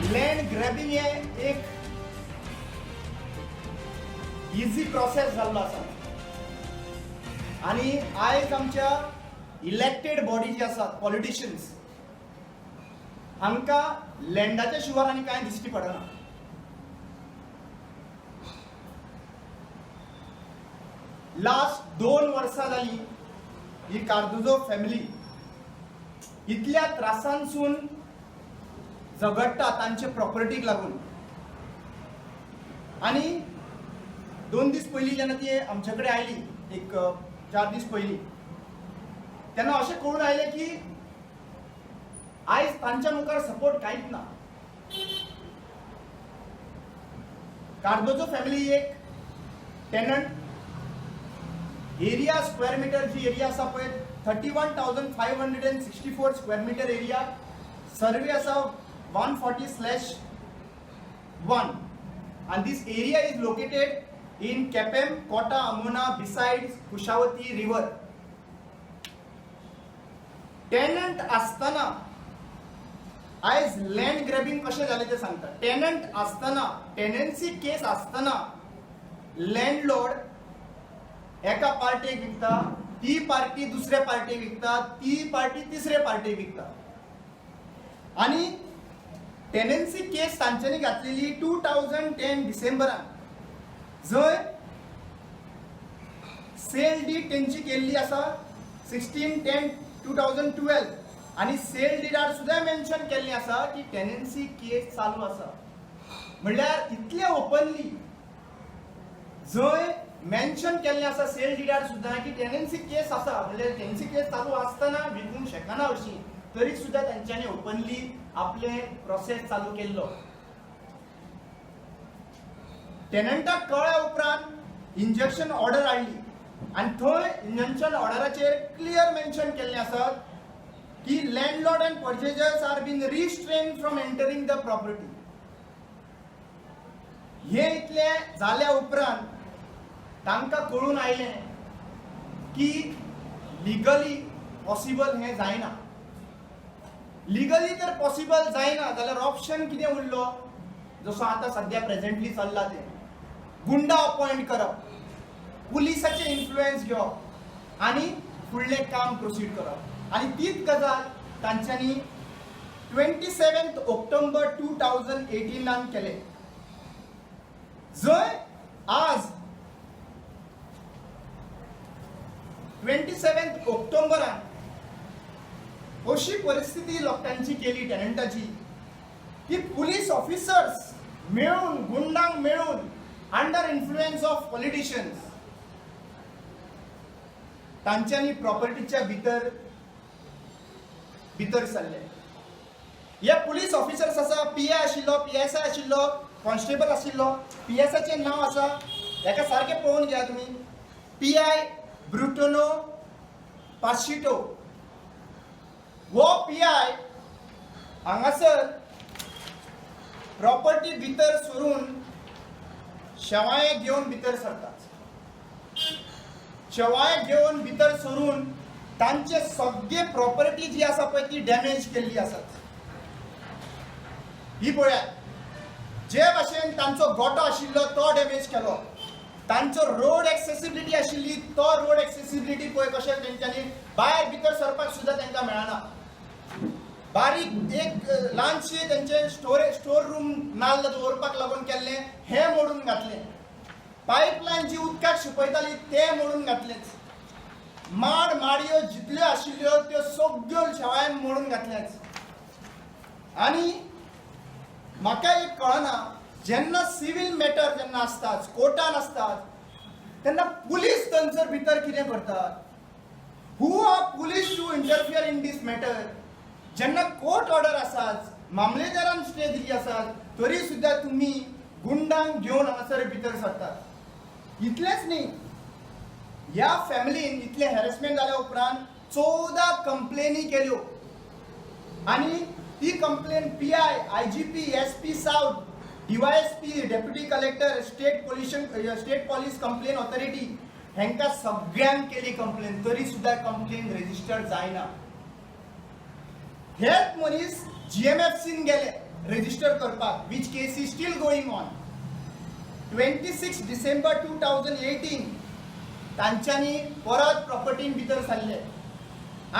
Land grabbing हे एक easy process जाल्लो आसा आणि आयज आमच्या इलेक्टेड बॉडी जी आसात पॉलिटिशियन्स हांकां लँडाच्या शिवार आनी कांय दिश्टी पडना. लास्ट 2 वर्सां जाली ही कार्दोजो फॅमिली इतल्या त्रासांसून झगडटा तांचे प्रॉपर्टीक लागून. आणि 2 दीस पयलीं जेन्ना ती आमचे कडेन आयली, एक 4 दीस पयलीं, तेन्ना अशें कळून आयलें की आयज तांच्या मुखार सपोर्ट कांयच ना. कार्दोजो फॅमिली एक टेनंट, एरिया स्क्वेअर मीटर जी एरिया आसा पळय 31,564 स्क्वेअर मीटर एरिया, सर्वे आसा 140/1 and this area is located in Kepem, Kota, Amona besides Kushawati river. Tenant असताना आयज लँड ग्रॅबिंग कशें जालें तें सांगता. टेनंट असताना, टेनन्सी केस असताना लँडलॉर्ड एका पार्टीक विकता, ती पार्टी दुसऱ्या पार्टीक विकता, ती पार्टी तिसऱ्या पार्टीक विकता. आणि टेनन्सी केस तांच्यांनी घातलेली 2010 डिसेंबरान, जंय सेल डीड तेंची केल्ली आसा 16/10/2012 आणि सेल डीडार सुद्धा मेन्शन केल्ली आसा की टेनन्सी केस चालू आसा. म्हणल्यार इतले ओपनली जंय मेन्शन केल्लें आसा सेल डीडार सुद्धा की टेनन्सी केस आसा, म्हणजे टेनन्सी केस चालू आसतना विकूंक शकना अशी, तरी सुद्धा त्यांच्यानी ओपनली आपले प्रोसेस चालू केल्लो. टेनंटाक कळ्ळ्या उपरांत इंजेक्शन ऑर्डर हाडली आणि थंय इंजेक्शन ऑर्डराचेर क्लियर मेन्शन केल्लें आसा की landlord and purchasers are been restrain from entering the property. हे इतले जाल्या उपरांत तांकां कळून आयलें की लिगली पॉसिबल हें जायना. लिगली तर पॉसिबल जायना जाल्यार ऑप्शन कितें उरलो, जसो आतां सध्या प्रेझेंटली चल्ला ते गुंडा अपॉइंट करप, पुलिसाचे इन्फ्लुएन्स घेवप आणि फुडलें काम प्रोसीड करप. आणि तीच गजाल तांच्यांनी 27 ऑक्टोबर 2018 केले, जंय आज 27 ऑक्टोबरान अशी परिस्थिती लोकांची केली टेनंटाची की पुलीस ऑफिसर्स मेळून, गुंडांक मेळून, अंडर इन्फ्लुएन्स ऑफ पॉलिटिशियन्स तांच्यांनी प्रॉपर्टीच्या भितर सरले. हे पुलीस ऑफिसर्स आसा, PI आशिल्लो, PSI आशिल्लो, कॉन्स्टेबल आशिल्लो. PSIचें नांव आसा, हेका सारकें पळोवन घ्या तुमी, PI ब्रुटोनो पाशिटो. वो PI हांगासर प्रॉपर्टी भितर सरून शेवाळे घेवन भितर सरतात. शेवाळे घेवन भितर सरून तांचे सगळे प्रॉपर्टी जी आसा पळय ती डॅमेज केल्ली आसात. ही पळयात, जे भाशेन तांचो गोटो आशिल्लो तो डॅमेज केलो, तांचो रोड एक्सेसिबिलिटी आशिल्ली तो रोड एक्सेसिबिलिटी पळय कशें तेंच्यांनी भायर भितर सरपाक सुद्धा तांकां मेळना. बारीक एक ल्हानशी तेंचे स्टोर रूम नाल्ल दवरपाक लागून केल्लें हें मोडून घातलें. पायपलायन जी उदकाक शिपयताली तें मोडून घातलेंच. माडयो जितल्यो आशिल्ल्यो त्यो सगळ्यो शेवाळ्यान मोडून घातल्याच. आणि म्हाका एक कळना, जेन्ना सिव्हिल मॅटर जेन्ना आसतात, कोर्टान आसतात, तेन्ना पुलीस थंयसर भितर कितें करतात? Who are police to interfere in this matter? जेन्ना कोर्ट ऑर्डर आसात, मामलेदारान स्टे दिल्ली आसात, तरी सुद्धा तुम्ही गुंडांक घेवन हांगासर भितर सरतात. इतलेंच न्ही, ह्या फॅमिलीन इतले हॅरेसमेंट जाल्या उपरांत 14 कंप्लेनी केल्यो आणि ती complain PI, IGP, SP south, DYSP, deputy collector, state police complain authority हेंकां सगळ्यांक केली कंप्लेन, तरी सुद्धा कंप्लेन रेजिस्टर जायना. हेच मनीस GMFCन गेले रजिस्टर करपाक, which case is still going on. 26 December 2018 तांच्यांनी परत प्रॉपर्टीन भितर सरले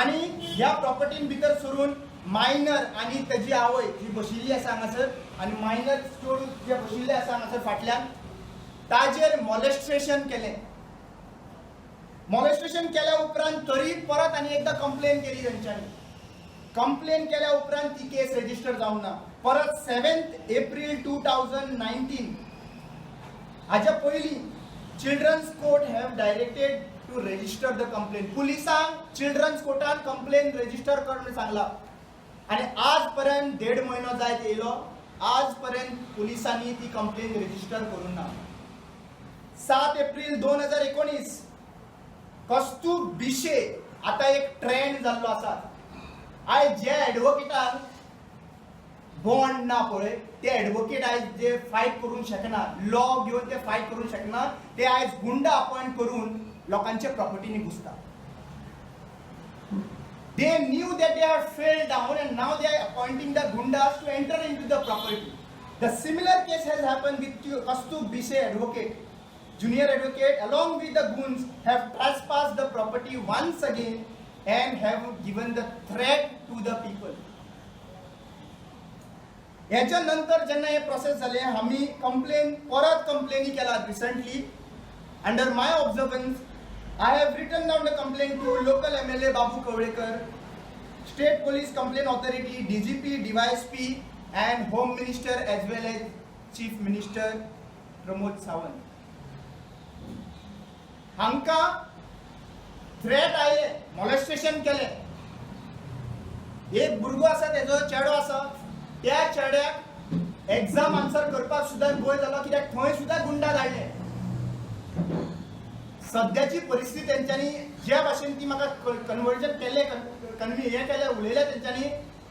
आणि ह्या प्रॉपर्टीन भितर सरून मायनर आणि तेजी आवय जी बशिल्ली आसा हांगासर आणि मायनर चोडू जे बशिल्ले आसा हांगासर फाटल्यान ताजेर मॉलेस्ट्रेशन केलें. मॉलेस्ट्रेशन केल्या उपरांत तरी परत आनी एकदा कंप्लेन केली तेंच्यांनी. कंप्लेन केल्या उपरांत ती केस रजिस्टर जावंक ना. परत 7 एप्रिल 2019 हाच्या पयलीं children's court have directed to register the complaint. पुलिसांक चिल्ड्रन्स कोर्टान कंप्लेन रजिस्टर करून सांगला आणि आज पर्यंत 1.5 महिनो जायत येयलो. आज पर्यंत पुलिसांनी ती कंप्लेन रजिस्टर करून ना. 7 एप्रिल 2019 कस्तूर बिशे आता एक ट्रेंड जाल्लो आसा. आयज जे एडवोकेटांक बॉन्ड ना पळय ते एडवोकेट आयज जे फायट करूंक शकना, लॉ घेवन ते फायट करूंक शकना, ते आयज गुंडा अपॉइंट करून लोकांचे प्रॉपर्टीनी घुसता. They knew that they had failed down and now they are appointing the gundas to enter into the property. The similar case has happened with Kastub Bise advocate. Junior advocate along with the goons have trespassed the property once again and have given the threat to the people. याच्या नंतर जेन्ना हे process जाले आम्ही परत कंप्लेनी केला recently. Under my observance I have written down the complaint to local MLA Babu Kavlekar, State Police Complaint Authority, DGP, DYSP and Home Minister as well as Chief Minister Pramod Sawant. हांका threat आयले, molestation केले. एक भुरगो आसा तेजो चेडो आसा, त्या चेड्याक एग्जाम आन्सर करपाक सुद्दां गोंय जालो कित्याक थंय सुद्दां गुंडा धाडले. सध्याची परिस्थिती त्यांच्यानी ज्या भाशेन ती म्हाका कन्वर्जन केले हे केले उलयले त्यांच्यानी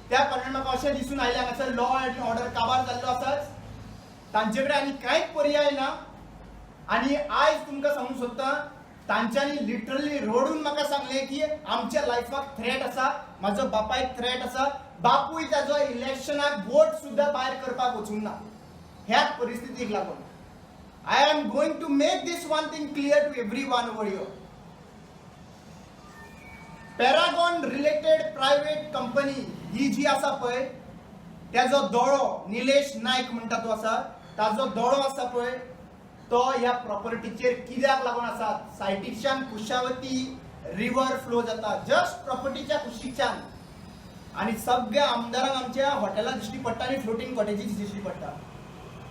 त्या कारणान म्हाका अशें दिसून आयलें हांगासर लॉ एंड ऑर्डर काबार जाल्लो आसाच. तांचे कडेन आनी कांयच पर्याय ना. आनी आयज तुमकां सांगूंक सोदता तांच्यांनी लिटरली रोडून म्हाका सांगलें की आमच्या लायफाक थ्रेट आसा, म्हाजो बापायक थ्रेट आसा. बापूय ताजो इलेक्शनाक वोट सुद्दां भायर करपाक वचूंक ना. ह्याच परिस्थितीक लागून I am going to make this one thing clear to everyone over here. Paragon related private company ही जी आसा पळय त्याजो दोळो निलेश नायक म्हणटा तो आसा, ताजो दोळो आसा पळय तो ह्या प्रॉपर्टीचेर कित्याक लागून आसा. सायटीच्यान कुशावती रिव्हर फ्लो जाता जस्ट प्रॉपर्टीच्या कुशीच्यान आणि सगळ्या आमदारांक आमच्या हॉटेलां दिश्टी पडटा आणि फ्लोटिंग कॉटेजीस दिश्टी पडटा.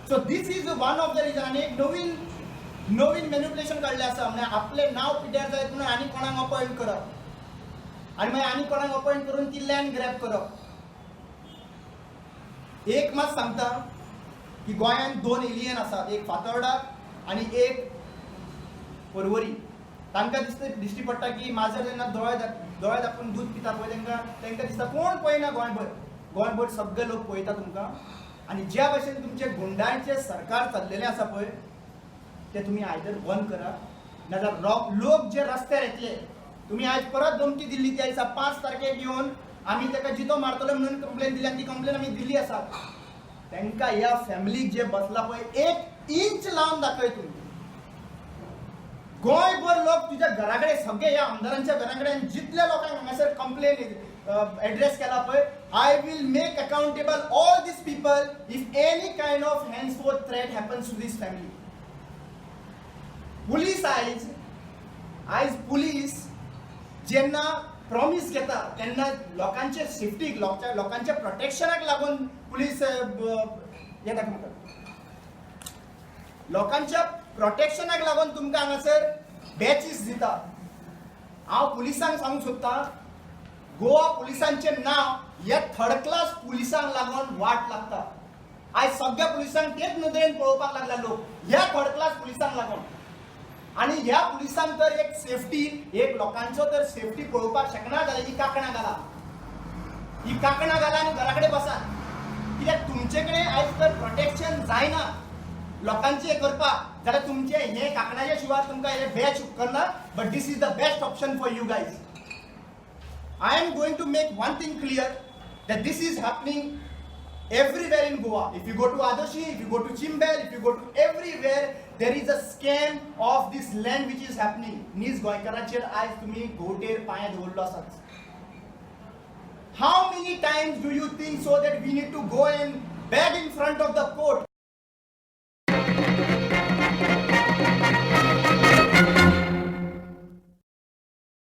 So this is one of the reason. आणि एक नवीन मॅनिप्युलेशन काढले आसा म्हणजे आपले नाव पिड्यार जायत म्हणून आनी कोणाक अपॉइंट करप आणि मागीर आनी कोणाक अपॉइंट करून ती लँड ग्रॅब करप. एक मात सांगता की गोंयांत 2 एलियन आसात, एक फातोर्डा आणि एक पर्वरी. तांकां दिश्टी पडटा की माजर जेन्ना दोळे धापून दूध पिता पळय तांकां दिसता कोण पळयना गोंयभर सगळे लोक पळयता तुमकां. आणि ज्या भाशेन तुमचे गुंडांचे सरकार चाललेले आसा पळय ते तुम्ही आयदर बंद करा नाजाल्यार लोक जे रस्त्यार येतले. तुम्ही आज परत धमकी दिल्ली ती दिसा 5 तारखेक येवन आमी ताका जितो मारतलो म्हणून कंप्लेन दिली आणि ती कंप्लेन आमी दिल्ली आसा. तांकां ह्या फॅमिलीक जे बसला पळय 1 इंच लावन दाखय तुम्ही. गोंयभर लोक तुझ्या घराकडे सगळे ह्या आमदारांच्या घराकडे जितल्या लोकांक हांगासर कंप्लेन एड्रेस केला पळय I will make accountable all these people if any kind of henceforth threat happens to this family. Police जेन्ना प्रॉमिस घेता तेन्ना लोकांचे सेफ्टीक लोकांच्या प्रोटेक्शनाक लागून पुलिस येता म्हाका लोकांच्या प्रोटेक्शनाक लागून तुमकां हांगासर बॅचीस दिता. हांव पुलिसांक सांगूंक सोदता गोवा पुलिसांचे नाव या थर्ड क्लास पुलिसांक लागून वाट लागता. आज सगळ्या पुलिसांक तेच नदरेन पळोवपाक लागला लोक ह्या थर्ड क्लास पुलिसांक लागून. आणि ह्या पुलिसांक तर एक सेफ्टी एक लोकांचो तर सेफ्टी पळोवपाक शकना जाल्यार ही कांकणां घाला आनी घरा कडेन बसा. कित्याक तुमचे कडेन आयज तर प्रोटेक्शन जायना लोकांचे हे करपाक जाल्यार तुमचे हे कांकणाच्या शिवाय तुमकां हे बॅच उपकरना. But this is the best option for you guys. I am going to make one thing clear that this is happening everywhere in Goa. If you go to Adoshi, if you go to Chimbel, if you go to everywhere, there is a scam of this land which is happening. Nis गोंयकारांचेर आज तुम्ही गोटेर पांय दवरलो आसात. How many times do you think so that we need to go and beg in front of the court?